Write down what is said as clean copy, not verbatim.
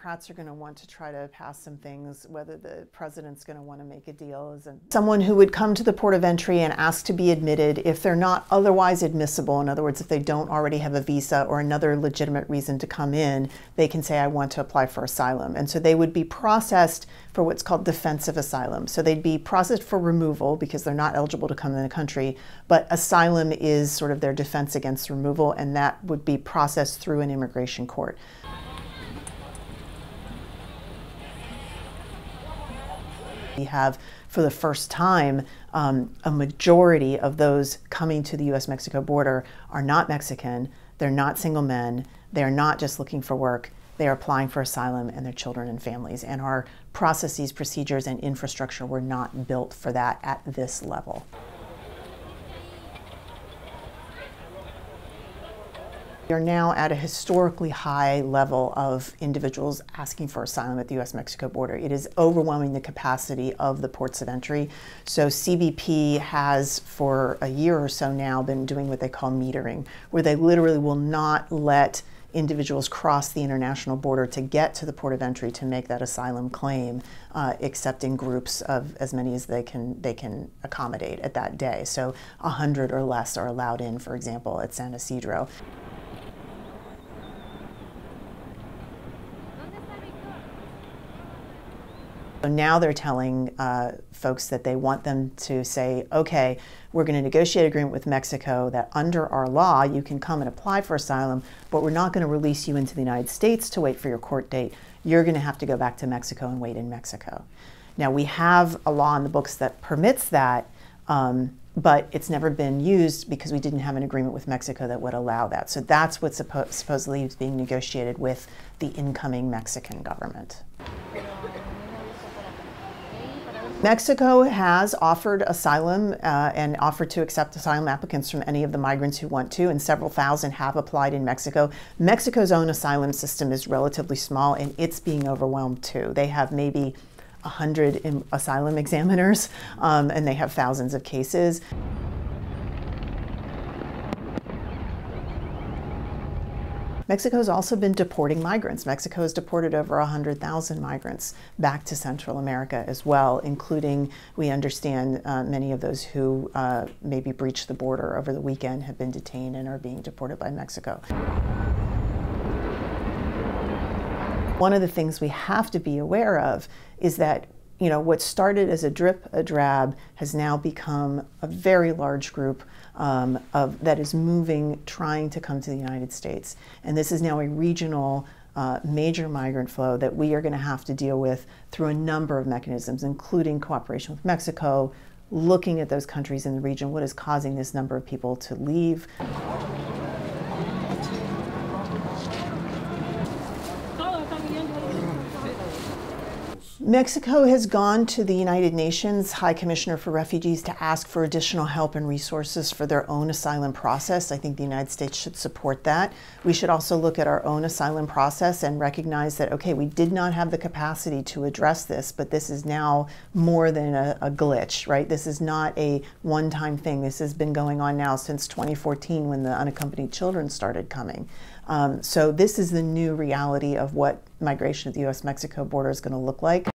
Democrats are going to want to try to pass some things, whether the president's going to want to make a deal, is someone who would come to the port of entry and ask to be admitted if they're not otherwise admissible. In other words, if they don't already have a visa or another legitimate reason to come in, they can say, I want to apply for asylum. And so they would be processed for what's called defensive asylum. So they'd be processed for removal because they're not eligible to come in the country, but asylum is sort of their defense against removal, and that would be processed through an immigration court. We have, for the first time, a majority of those coming to the US-Mexico border are not Mexican, they're not single men, they're not just looking for work, they are applying for asylum, and their children and families. And our processes, procedures, and infrastructure were not built for that at this level. We are now at a historically high level of individuals asking for asylum at the US-Mexico border. It is overwhelming the capacity of the ports of entry. So CBP has, for a year or so now, been doing what they call metering, where they literally will not let individuals cross the international border to get to the port of entry to make that asylum claim, except in groups of as many as they can accommodate at that day. So 100 or less are allowed in, for example, at San Isidro. So now they're telling folks that they want them to say, okay, we're going to negotiate an agreement with Mexico that under our law you can come and apply for asylum, but we're not going to release you into the United States to wait for your court date. You're going to have to go back to Mexico and wait in Mexico. Now, we have a law in the books that permits that, but it's never been used because we didn't have an agreement with Mexico that would allow that. So that's what supposedly is being negotiated with the incoming Mexican government. Mexico has offered asylum and offered to accept asylum applicants from any of the migrants who want to, and several thousand have applied in Mexico. Mexico's own asylum system is relatively small, and it's being overwhelmed too. They have maybe 100 asylum examiners, and they have thousands of cases. Mexico has also been deporting migrants. Mexico has deported over 100,000 migrants back to Central America as well, including, we understand, many of those who maybe breached the border over the weekend have been detained and are being deported by Mexico. One of the things we have to be aware of is that what started as a drip, a drab, has now become a very large group that is moving, trying to come to the United States. And this is now a regional major migrant flow that we are going to have to deal with through a number of mechanisms, including cooperation with Mexico, looking at those countries in the region, what is causing this number of people to leave. Mexico has gone to the United Nations High Commissioner for Refugees to ask for additional help and resources for their own asylum process. I think the United States should support that. We should also look at our own asylum process and recognize that, okay, we did not have the capacity to address this, but this is now more than a glitch, right? This is not a one-time thing. This has been going on now since 2014 when the unaccompanied children started coming. So this is the new reality of what migration at the US-Mexico border is going to look like.